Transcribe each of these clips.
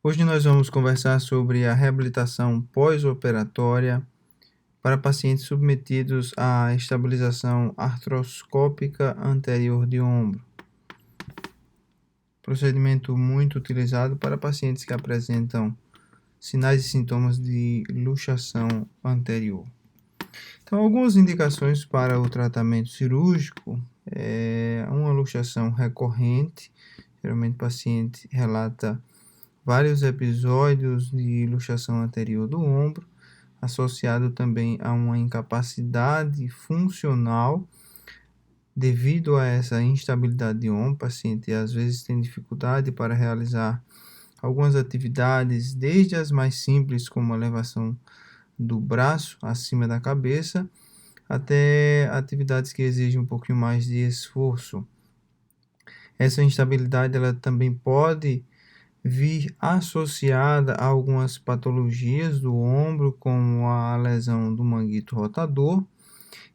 Hoje nós vamos conversar sobre a reabilitação pós-operatória para pacientes submetidos à estabilização artroscópica anterior de ombro. Procedimento muito utilizado para pacientes que apresentam sinais e sintomas de luxação anterior. Então, algumas indicações para o tratamento cirúrgico é uma luxação recorrente. Geralmente o paciente relata vários episódios de luxação anterior do ombro, associado também a uma incapacidade funcional devido a essa instabilidade de ombro. O paciente às vezes tem dificuldade para realizar algumas atividades, desde as mais simples, como a elevação do braço acima da cabeça, até atividades que exigem um pouquinho mais de esforço. Essa instabilidade ela também pode vir associada a algumas patologias do ombro, como a lesão do manguito rotador,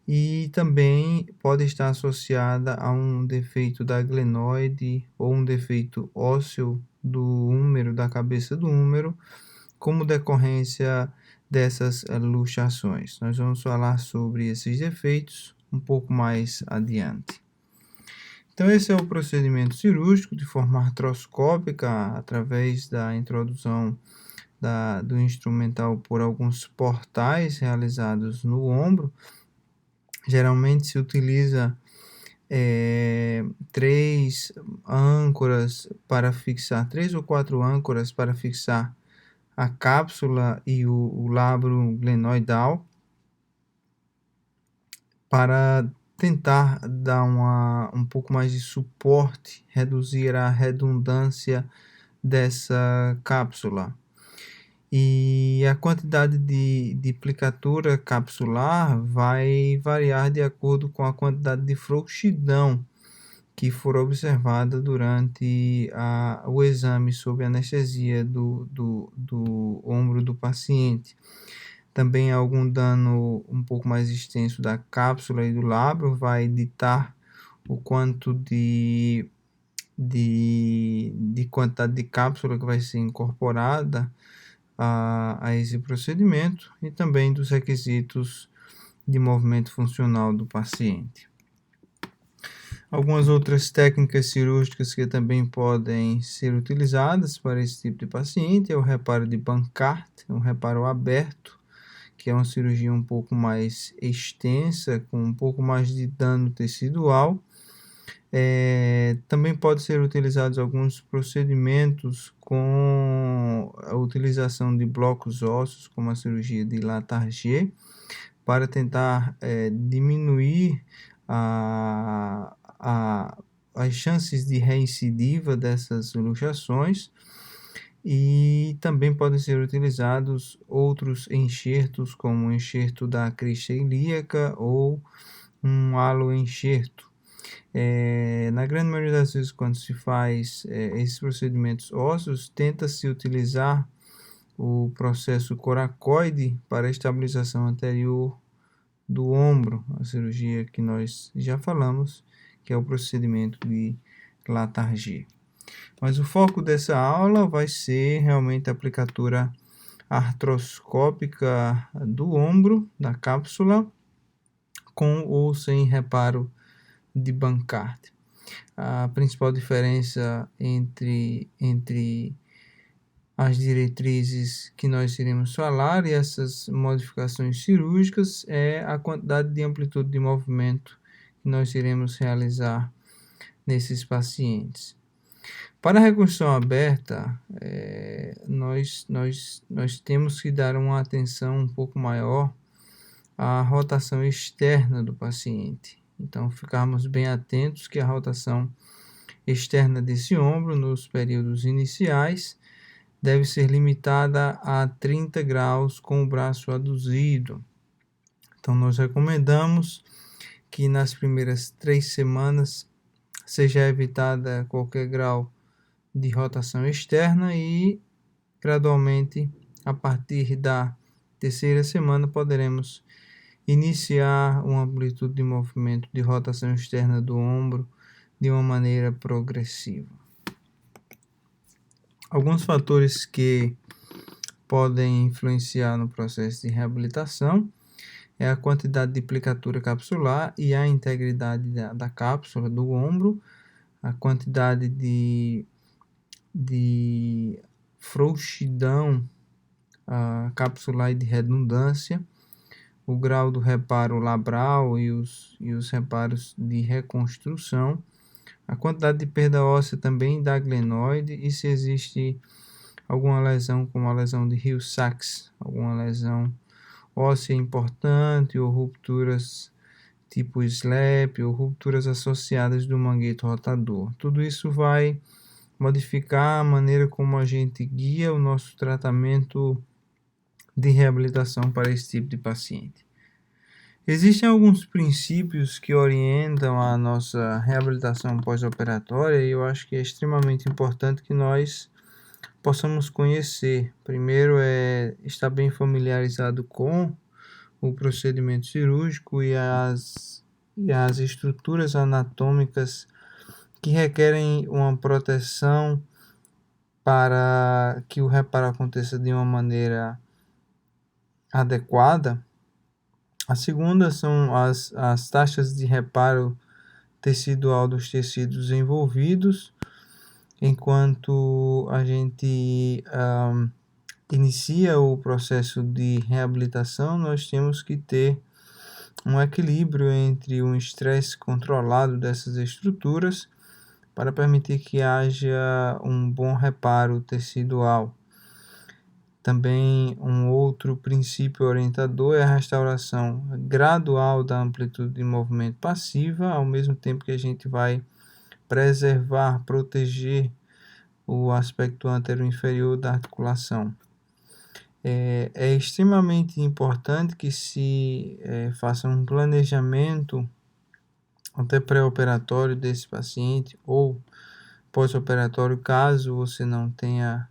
e também pode estar associada a um defeito da glenoide ou um defeito ósseo do húmero, da cabeça do húmero, como decorrência dessas luxações. Nós vamos falar sobre esses defeitos um pouco mais adiante. Então, esse é o procedimento cirúrgico de forma artroscópica, através da introdução do instrumental por alguns portais realizados no ombro. Geralmente se utiliza três ou quatro âncoras para fixar a cápsula e o labro glenoidal, para tentar dar um pouco mais de suporte, reduzir a redundância dessa cápsula. E a quantidade de plicatura capsular vai variar de acordo com a quantidade de frouxidão que for observada durante o exame sob anestesia do ombro do paciente. Também algum dano um pouco mais extenso da cápsula e do labro vai ditar o quanto de quantidade de cápsula que vai ser incorporada a esse procedimento, e também dos requisitos de movimento funcional do paciente. Algumas outras técnicas cirúrgicas que também podem ser utilizadas para esse tipo de paciente é o reparo de Bancart, um reparo aberto, que é uma cirurgia um pouco mais extensa, com um pouco mais de dano tecidual. Também pode ser utilizados alguns procedimentos com a utilização de blocos ósseos, como a cirurgia de Latarjet, para tentar diminuir as chances de reincidiva dessas luxações. E também podem ser utilizados outros enxertos, como o enxerto da crista ilíaca ou um haloenxerto. Na grande maioria das vezes, quando se faz esses procedimentos ósseos, tenta-se utilizar o processo coracoide para a estabilização anterior do ombro, a cirurgia que nós já falamos, que é o procedimento de Latarjet. Mas o foco dessa aula vai ser realmente a aplicatura artroscópica do ombro, da cápsula, com ou sem reparo de Bancart. A principal diferença entre as diretrizes que nós iremos falar e essas modificações cirúrgicas é a quantidade de amplitude de movimento que nós iremos realizar nesses pacientes. Para a reconstrução aberta, nós temos que dar uma atenção um pouco maior à rotação externa do paciente. Então, ficarmos bem atentos que a rotação externa desse ombro, nos períodos iniciais, deve ser limitada a 30 graus com o braço aduzido. Então, nós recomendamos que nas primeiras 3 semanas seja evitada qualquer grau de rotação externa e, gradualmente, a partir da 3ª semana, poderemos iniciar uma amplitude de movimento de rotação externa do ombro de uma maneira progressiva. Alguns fatores que podem influenciar no processo de reabilitação é a quantidade de plicatura capsular e a integridade da cápsula do ombro, a quantidade de frouxidão capsular e de redundância, o grau do reparo labral e os reparos de reconstrução, a quantidade de perda óssea também da glenoide e se existe alguma lesão, como a lesão de Hill-Sachs, alguma lesão óssea importante ou rupturas tipo SLAP ou rupturas associadas do manguito rotador. Tudo isso vai modificar a maneira como a gente guia o nosso tratamento de reabilitação para esse tipo de paciente. Existem alguns princípios que orientam a nossa reabilitação pós-operatória e eu acho que é extremamente importante que nós possamos conhecer. Primeiro é estar bem familiarizado com o procedimento cirúrgico e as estruturas anatômicas que requerem uma proteção para que o reparo aconteça de uma maneira adequada. A segunda são as taxas de reparo tecidual dos tecidos envolvidos. Enquanto a gente inicia o processo de reabilitação, nós temos que ter um equilíbrio entre um estresse controlado dessas estruturas para permitir que haja um bom reparo tecidual. Também um outro princípio orientador é a restauração gradual da amplitude de movimento passiva, ao mesmo tempo que a gente vai preservar, proteger o aspecto anteroinferior da articulação. É extremamente importante que se faça um planejamento até pré-operatório desse paciente ou pós-operatório, caso você não tenha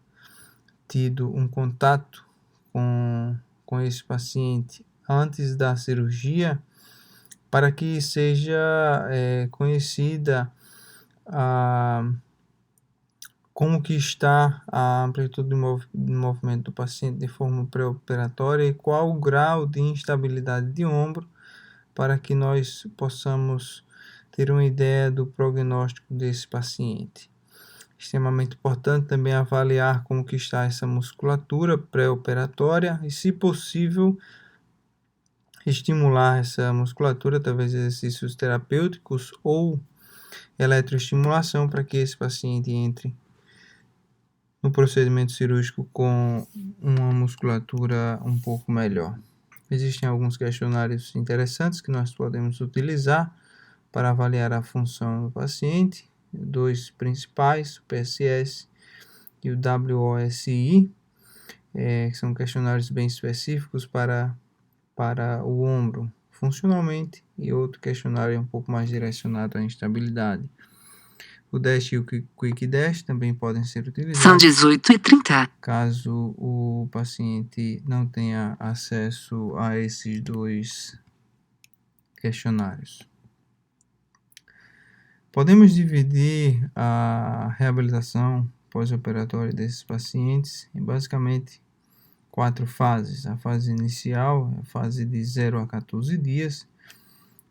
tido um contato com esse paciente antes da cirurgia, para que seja conhecida como que está a amplitude de movimento do paciente de forma pré-operatória e qual o grau de instabilidade de ombro, para que nós possamos ter uma ideia do prognóstico desse paciente. Extremamente importante também avaliar como que está essa musculatura pré-operatória e, se possível, estimular essa musculatura através de exercícios terapêuticos ou eletroestimulação para que esse paciente entre no procedimento cirúrgico com uma musculatura um pouco melhor. Existem alguns questionários interessantes que nós podemos utilizar para avaliar a função do paciente, dois principais, o PSS e o WOSI, que são questionários bem específicos para o ombro funcionalmente, e outro questionário um pouco mais direcionado à instabilidade. O DASH e o Quick DASH também podem ser utilizados. São 18h30. Caso o paciente não tenha acesso a esses dois questionários. Podemos dividir a reabilitação pós-operatória desses pacientes em basicamente 4 fases. A fase inicial, a fase de 0 a 14 dias,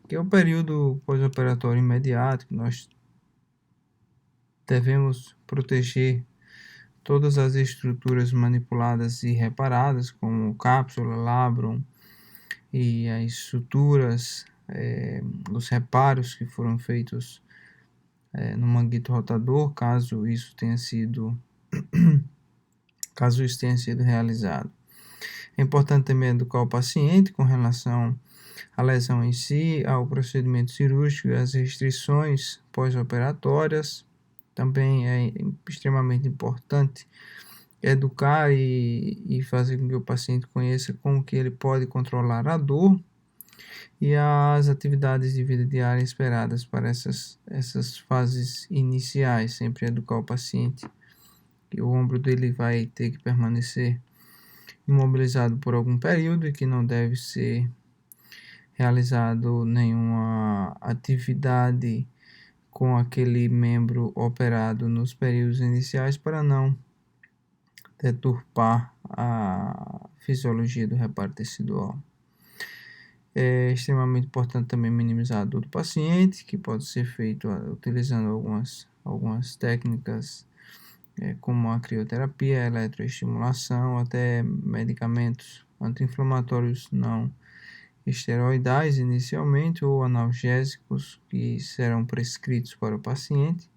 que é o período pós-operatório imediato, que nós devemos proteger todas as estruturas manipuladas e reparadas, como cápsula, labrum e as suturas, os reparos que foram feitos no manguito rotador, caso isso tenha sido realizado. É importante também educar o paciente com relação à lesão em si, ao procedimento cirúrgico e às restrições pós-operatórias. Também é extremamente importante educar e fazer com que o paciente conheça como que ele pode controlar a dor e as atividades de vida diária esperadas para essas fases iniciais. Sempre educar o paciente que o ombro dele vai ter que permanecer imobilizado por algum período e que não deve ser realizado nenhuma atividade com aquele membro operado nos períodos iniciais para não deturpar a fisiologia do reparto tecidual. É extremamente importante também minimizar a dor do paciente, que pode ser feito utilizando algumas técnicas, como a crioterapia, a eletroestimulação, até medicamentos anti-inflamatórios não esteroidais inicialmente ou analgésicos que serão prescritos para o paciente.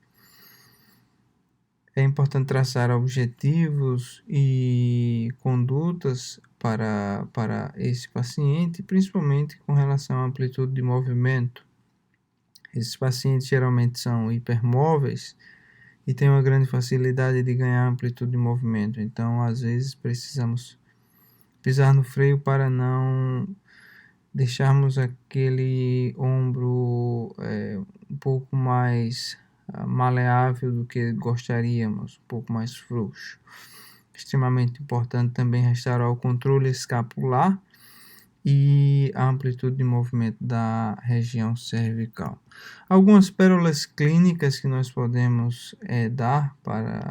É importante traçar objetivos e condutas para esse paciente, principalmente com relação à amplitude de movimento. Esses pacientes geralmente são hipermóveis e têm uma grande facilidade de ganhar amplitude de movimento. Então, às vezes, precisamos pisar no freio para não deixarmos aquele ombro um pouco mais maleável do que gostaríamos, um pouco mais frouxo. Extremamente importante também restaurar o controle escapular e a amplitude de movimento da região cervical. Algumas pérolas clínicas que nós podemos dar para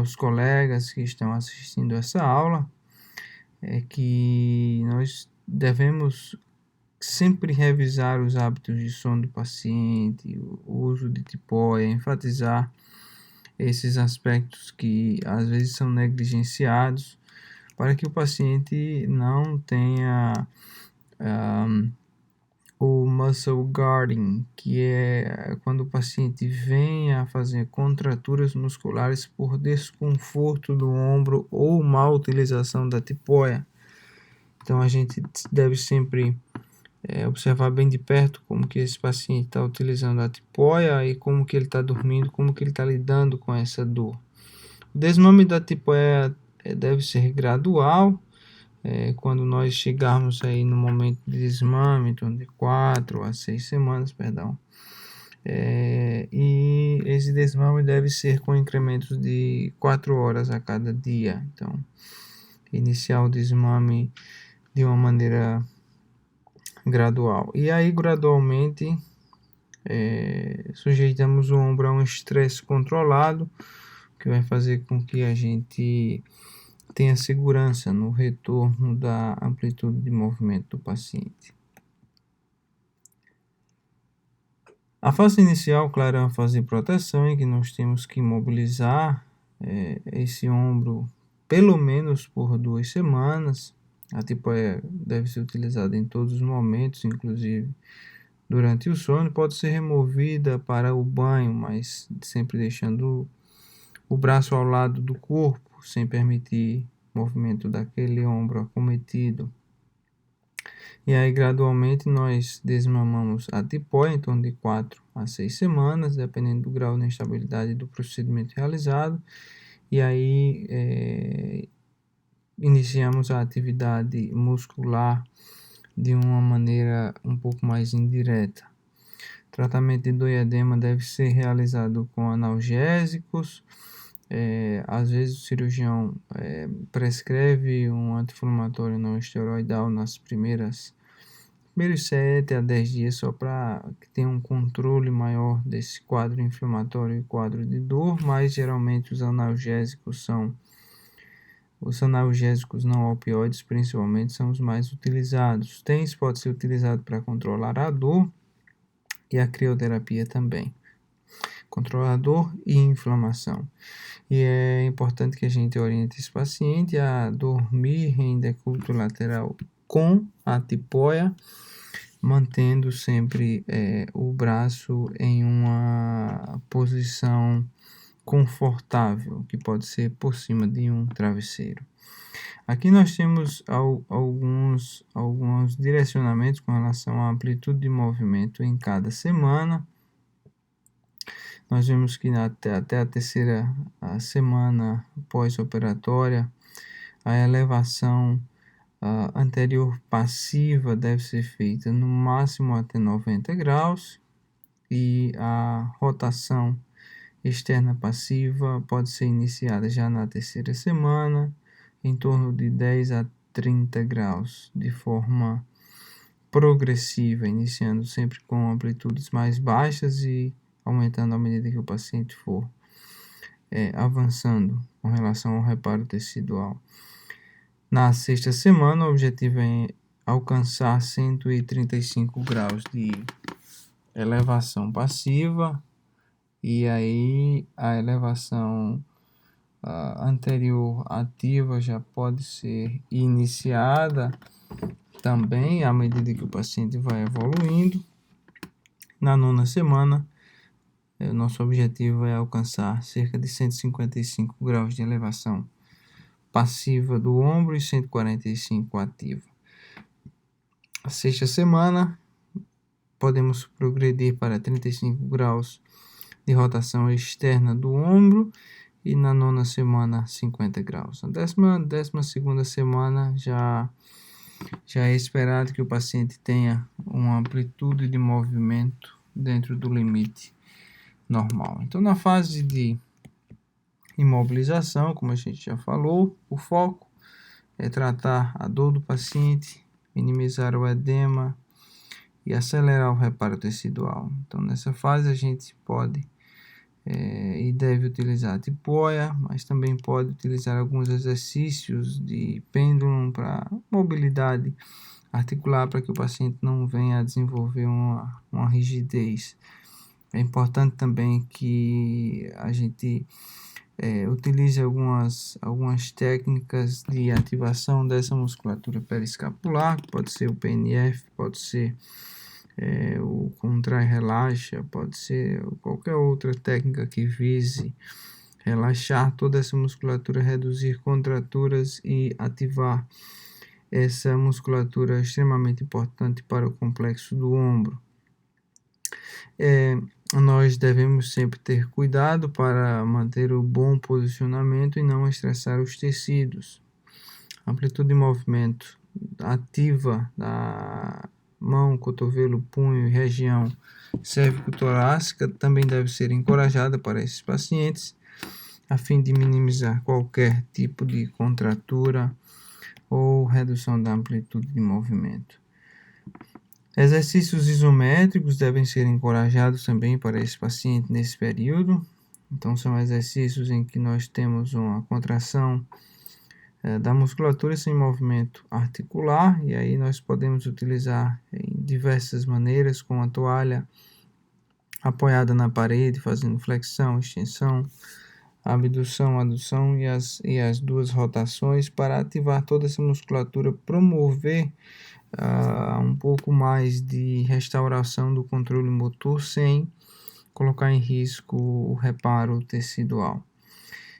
os colegas que estão assistindo essa aula é que nós devemos sempre revisar os hábitos de sono do paciente, o uso de tipóia, enfatizar esses aspectos que às vezes são negligenciados, para que o paciente não tenha o muscle guarding, que é quando o paciente vem a fazer contraturas musculares por desconforto do ombro ou má utilização da tipóia. Então a gente deve sempre observar bem de perto como que esse paciente está utilizando a tipóia e como que ele está dormindo, como que ele está lidando com essa dor. O desmame da tipóia deve ser gradual. Quando nós chegarmos aí no momento de desmame, em torno de 4 a 6 semanas, e esse desmame deve ser com incrementos de 4 horas a cada dia. Então, iniciar o desmame de uma maneira gradual. E aí, gradualmente, sujeitamos o ombro a um estresse controlado, que vai fazer com que a gente tenha segurança no retorno da amplitude de movimento do paciente. A fase inicial, claro, é uma fase de proteção em que nós temos que mobilizar esse ombro pelo menos por 2 semanas. A tipóia deve ser utilizada em todos os momentos, inclusive durante o sono. Pode ser removida para o banho, mas sempre deixando o braço ao lado do corpo, sem permitir movimento daquele ombro acometido. E aí, gradualmente, nós desmamamos a tipóia em torno de 4 a 6 semanas, dependendo do grau de instabilidade do procedimento realizado. E aí, iniciamos a atividade muscular de uma maneira um pouco mais indireta. O tratamento de dor e edema deve ser realizado com analgésicos. Às vezes o cirurgião prescreve um anti-inflamatório não esteroidal nos primeiros 7 a 10 dias, só para que tenha um controle maior desse quadro inflamatório e quadro de dor, mas geralmente os analgésicos não opioides, principalmente, são os mais utilizados. O TENS pode ser utilizado para controlar a dor e a crioterapia também. Controlador e inflamação. E é importante que a gente oriente esse paciente a dormir em decúbito lateral com a tipóia, mantendo sempre o braço em uma posição confortável, que pode ser por cima de um travesseiro. Aqui nós temos alguns direcionamentos com relação à amplitude de movimento em cada semana. Nós vemos que até a terceira semana pós-operatória, a elevação anterior passiva deve ser feita no máximo até 90 graus e a rotação externa passiva pode ser iniciada já na terceira semana, em torno de 10 a 30 graus, de forma progressiva, iniciando sempre com amplitudes mais baixas e aumentando à medida que o paciente for avançando com relação ao reparo tecidual. Na sexta semana, o objetivo é alcançar 135 graus de elevação passiva, e aí a elevação anterior ativa já pode ser iniciada também à medida que o paciente vai evoluindo. Na nona semana, o nosso objetivo é alcançar cerca de 155 graus de elevação passiva do ombro e 145 ativa. A sexta semana, podemos progredir para 35 graus de rotação externa do ombro, e na nona semana 50 graus. Na décima segunda semana já é esperado que o paciente tenha uma amplitude de movimento dentro do limite normal. Então, na fase de imobilização, como a gente já falou, o foco é tratar a dor do paciente, minimizar o edema e acelerar o reparo tecidual. Então, nessa fase a gente pode e deve utilizar a tipoia, mas também pode utilizar alguns exercícios de pêndulo para mobilidade articular, para que o paciente não venha a desenvolver uma rigidez. É importante também que a gente utilize algumas técnicas de ativação dessa musculatura periescapular, pode ser o PNF, pode ser o contrai relaxa, pode ser qualquer outra técnica que vise relaxar toda essa musculatura, reduzir contraturas e ativar essa musculatura extremamente importante para o complexo do ombro. Nós devemos sempre ter cuidado para manter o bom posicionamento e não estressar os tecidos. A amplitude de movimento ativa da mão, cotovelo, punho e região cérvico-torácica também deve ser encorajada para esses pacientes, a fim de minimizar qualquer tipo de contratura ou redução da amplitude de movimento. Exercícios isométricos devem ser encorajados também para esse paciente nesse período. Então, são exercícios em que nós temos uma contração da musculatura sem movimento articular, e aí nós podemos utilizar em diversas maneiras, com a toalha apoiada na parede, fazendo flexão, extensão, abdução, adução e as duas rotações para ativar toda essa musculatura, promover um pouco mais de restauração do controle motor sem colocar em risco o reparo tecidual.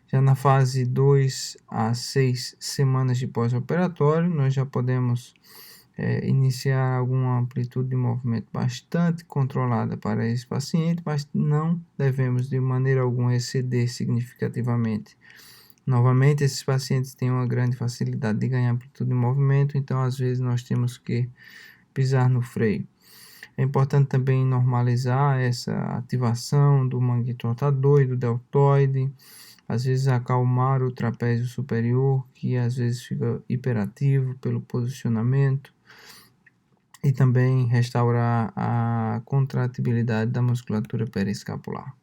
Já na fase 2 a 6 semanas de pós-operatório, nós já podemos iniciar alguma amplitude de movimento bastante controlada para esse paciente, mas não devemos de maneira alguma exceder significativamente. Novamente, esses pacientes têm uma grande facilidade de ganhar amplitude de movimento, então às vezes nós temos que pisar no freio. É importante também normalizar essa ativação do manguito rotador e do deltoide, às vezes acalmar o trapézio superior, que às vezes fica hiperativo pelo posicionamento, e também restaurar a contratibilidade da musculatura periescapular.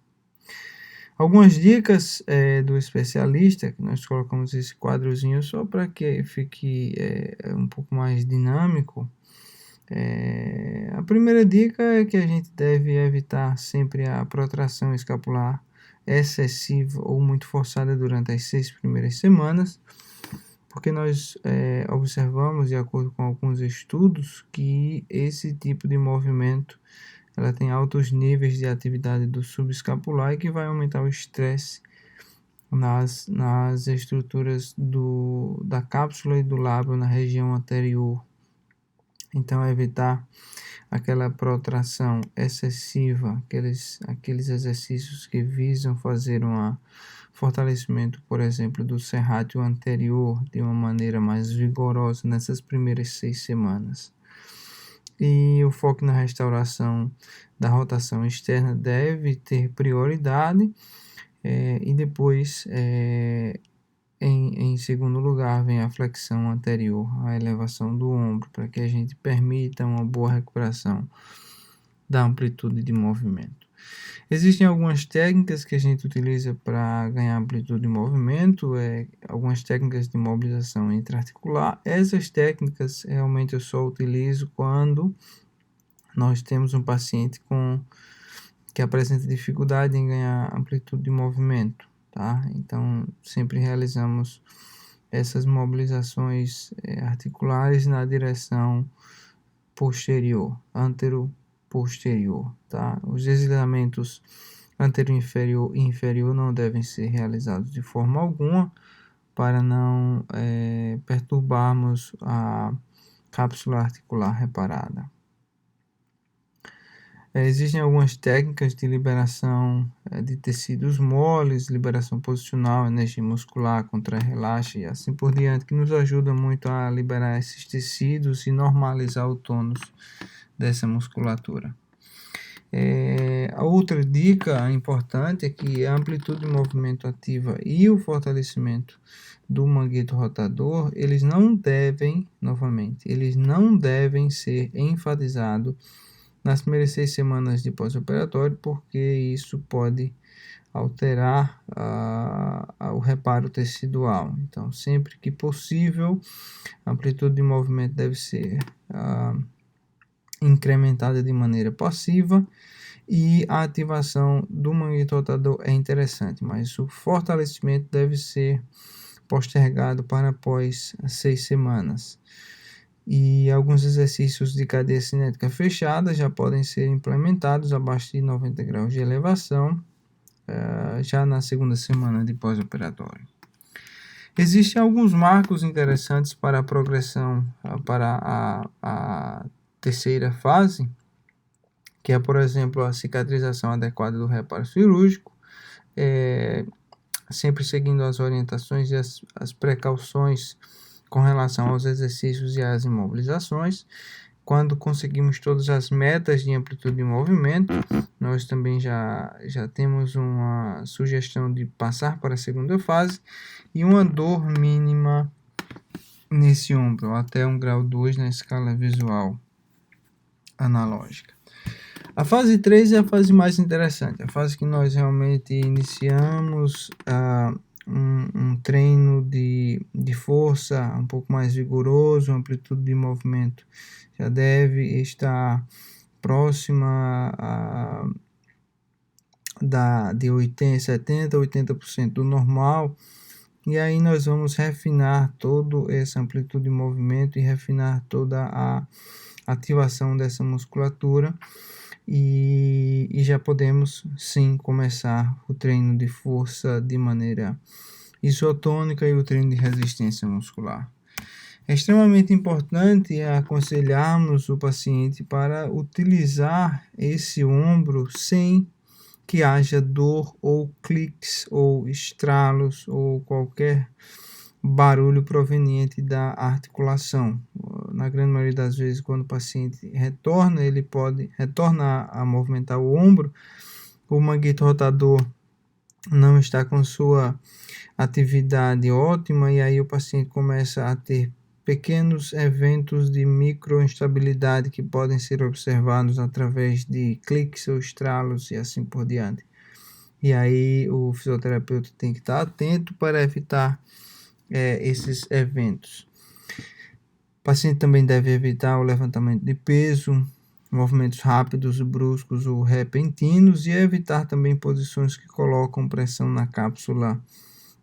Algumas dicas do especialista, que nós colocamos esse quadrozinho só para que fique um pouco mais dinâmico. A primeira dica é que a gente deve evitar sempre a protração escapular excessiva ou muito forçada durante as 6 primeiras semanas, porque nós observamos, de acordo com alguns estudos, que esse tipo de movimento ela tem altos níveis de atividade do subescapular e que vai aumentar o estresse nas estruturas da cápsula e do lábio na região anterior. Então, evitar aquela protração excessiva, aqueles exercícios que visam fazer um fortalecimento, por exemplo, do serrátil anterior de uma maneira mais vigorosa nessas primeiras 6 semanas. E o foco na restauração da rotação externa deve ter prioridade, e depois, em segundo lugar, vem a flexão anterior, a elevação do ombro, para que a gente permita uma boa recuperação da amplitude de movimento. Existem algumas técnicas que a gente utiliza para ganhar amplitude de movimento, algumas técnicas de mobilização intraarticular. Essas técnicas realmente eu só utilizo quando nós temos um paciente que apresenta dificuldade em ganhar amplitude de movimento, tá? Então, sempre realizamos essas mobilizações articulares na direção posterior, antero-posterior, tá? Os deslizamentos anterior-inferior e inferior não devem ser realizados de forma alguma para não perturbarmos a cápsula articular reparada. Existem algumas técnicas de liberação de tecidos moles, liberação posicional, energia muscular, contra-relaxa e assim por diante, que nos ajuda muito a liberar esses tecidos e normalizar o tônus dessa musculatura. A outra dica importante é que a amplitude de movimento ativa e o fortalecimento do manguito rotador, eles não devem ser enfatizados nas primeiras 6 semanas de pós-operatório, porque isso pode alterar o reparo tecidual. Então, sempre que possível, a amplitude de movimento deve ser incrementada de maneira passiva e a ativação do manguito rotador é interessante, mas o fortalecimento deve ser postergado para após 6 semanas. E alguns exercícios de cadeia cinética fechada já podem ser implementados abaixo de 90 graus de elevação, já na segunda semana de pós-operatório. Existem alguns marcos interessantes para a progressão para a terceira fase, que é, por exemplo, a cicatrização adequada do reparo cirúrgico, sempre seguindo as orientações e as precauções com relação aos exercícios e às imobilizações. Quando conseguimos todas as metas de amplitude de movimento, nós também já temos uma sugestão de passar para a segunda fase e uma dor mínima nesse ombro, até um grau 2 na escala visual analógica. A fase 3 é a fase mais interessante, a fase que nós realmente iniciamos um treino de força um pouco mais vigoroso, a amplitude de movimento já deve estar próxima de 70%, 80% do normal. E aí nós vamos refinar toda essa amplitude de movimento e refinar toda a ativação dessa musculatura. E já podemos sim começar o treino de força de maneira isotônica e o treino de resistência muscular. É extremamente importante aconselharmos o paciente para utilizar esse ombro sem que haja dor ou cliques ou estralos ou qualquer barulho proveniente da articulação. Na grande maioria das vezes, quando o paciente retorna, ele pode retornar a movimentar o ombro, o manguito rotador não está com sua atividade ótima e aí o paciente começa a ter pequenos eventos de microinstabilidade que podem ser observados através de cliques ou estralos e assim por diante. E aí o fisioterapeuta tem que estar atento para evitar esses eventos. O paciente também deve evitar o levantamento de peso, movimentos rápidos, bruscos ou repentinos e evitar também posições que colocam pressão na cápsula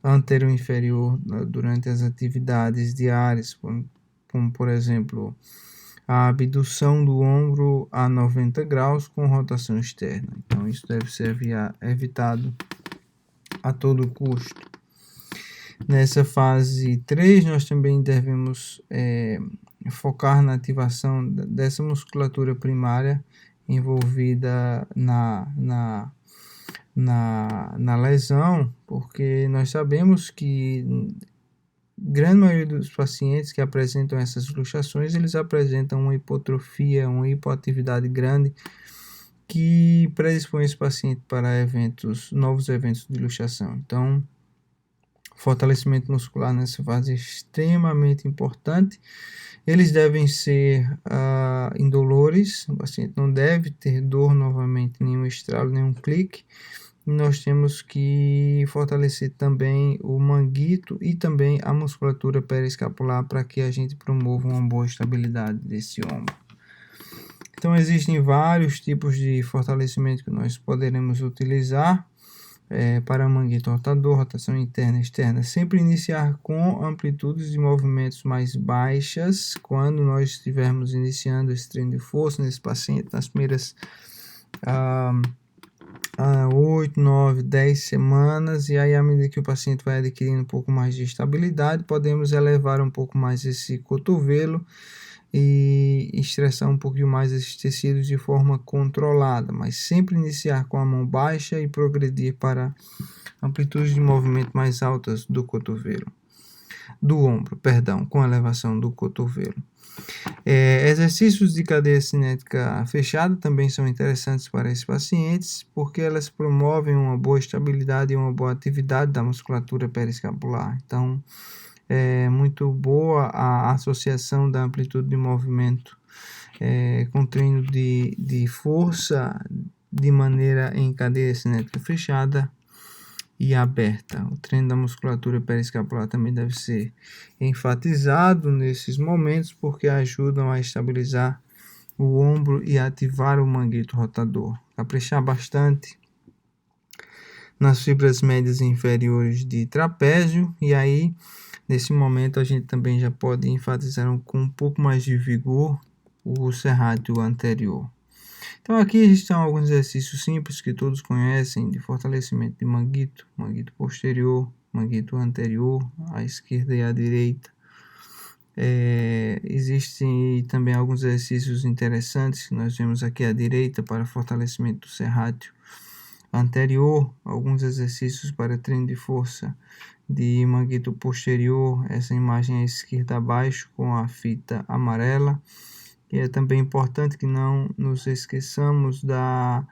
anterior-inferior durante as atividades diárias, como por exemplo a abdução do ombro a 90 graus com rotação externa. Então isso deve ser evitado a todo custo. Nessa fase 3 nós também devemos focar na ativação dessa musculatura primária envolvida na lesão, porque nós sabemos que grande maioria dos pacientes que apresentam essas luxações, eles apresentam uma hipotrofia, uma hipoatividade grande, que predispõe esse paciente para novos eventos de luxação. Então, Fortalecimento muscular nessa fase é extremamente importante. Eles devem ser indolores, o paciente não deve ter dor novamente, nenhum estralo, nenhum clique. E nós temos que fortalecer também o manguito e também a musculatura periescapular para que a gente promova uma boa estabilidade desse ombro. Então, existem vários tipos de fortalecimento que nós poderemos utilizar para manguito rotador, rotação interna e externa. Sempre iniciar com amplitudes de movimentos mais baixas quando nós estivermos iniciando esse treino de força nesse paciente, nas primeiras 8, 9, 10 semanas, e aí à medida que o paciente vai adquirindo um pouco mais de estabilidade, podemos elevar um pouco mais esse cotovelo e estressar um pouquinho mais esses tecidos de forma controlada, mas sempre iniciar com a mão baixa e progredir para amplitudes de movimento mais altas do cotovelo, do ombro, perdão, com elevação do cotovelo. Exercícios de cadeia cinética fechada também são interessantes para esses pacientes, porque elas promovem uma boa estabilidade e uma boa atividade da musculatura periescapular. Então, é muito boa a associação da amplitude de movimento com treino de força de maneira em cadeia cinética fechada e aberta. O treino da musculatura periescapular também deve ser enfatizado nesses momentos, porque ajudam a estabilizar o ombro e ativar o manguito rotador. Caprichar bastante nas fibras médias e inferiores de trapézio, e aí nesse momento a gente também já pode enfatizar com um pouco mais de vigor o serrátil anterior. Então aqui estão alguns exercícios simples que todos conhecem de fortalecimento de manguito, manguito posterior, manguito anterior, à esquerda e à direita. Existem também alguns exercícios interessantes que nós vemos aqui à direita para fortalecimento do serrátil anterior, alguns exercícios para treino de força de manguito posterior, essa imagem à esquerda abaixo com a fita amarela. E é também importante que não nos esqueçamos da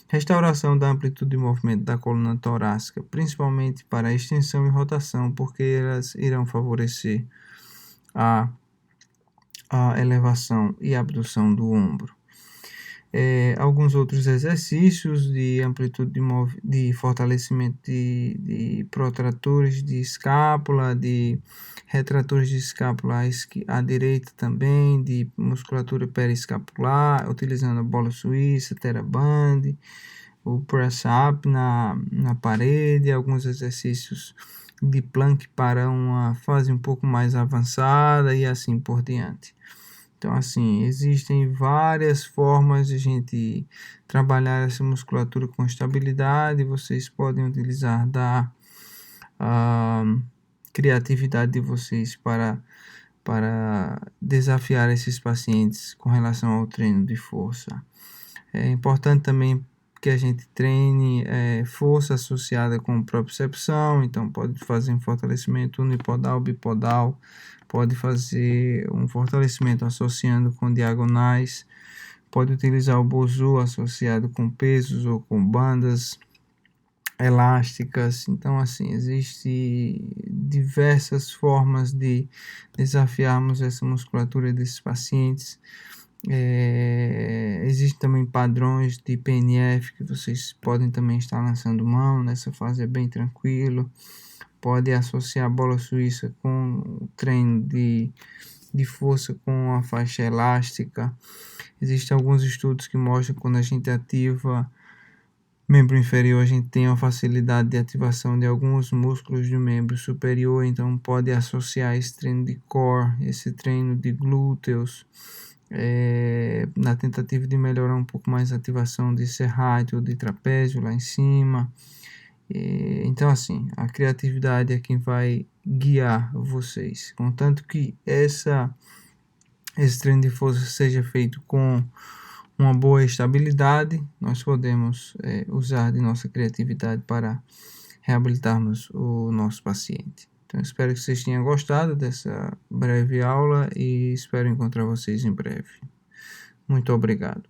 restauração da amplitude de movimento da coluna torácica, principalmente para extensão e rotação, porque elas irão favorecer a elevação e abdução do ombro. Alguns outros exercícios de amplitude de fortalecimento de protratores de escápula, de retratores de escápula à direita também, de musculatura periescapular, utilizando a bola suíça, TheraBand, o press-up na parede, alguns exercícios de plank para uma fase um pouco mais avançada e assim por diante. Então, assim, existem várias formas de a gente trabalhar essa musculatura com estabilidade. Vocês podem utilizar da criatividade de vocês para desafiar esses pacientes com relação ao treino de força. É importante também que a gente treine força associada com propriocepção, então pode fazer um fortalecimento unipodal, bipodal, pode fazer um fortalecimento associando com diagonais, pode utilizar o Bosu associado com pesos ou com bandas elásticas. Então, assim, existem diversas formas de desafiarmos essa musculatura desses pacientes. Existem também padrões de PNF que vocês podem também estar lançando mão, nessa fase é bem tranquilo. Pode associar a bola suíça com o treino de força com a faixa elástica. Existem alguns estudos que mostram que quando a gente ativa membro inferior, a gente tem uma facilidade de ativação de alguns músculos do membro superior, então pode associar esse treino de core, esse treino de glúteos, na tentativa de melhorar um pouco mais a ativação de serrátil, de trapézio lá em cima. Então, assim, a criatividade é quem vai guiar vocês, contanto que esse treino de força seja feito com uma boa estabilidade, nós podemos usar de nossa criatividade para reabilitarmos o nosso paciente. Então, espero que vocês tenham gostado dessa breve aula e espero encontrar vocês em breve. Muito obrigado.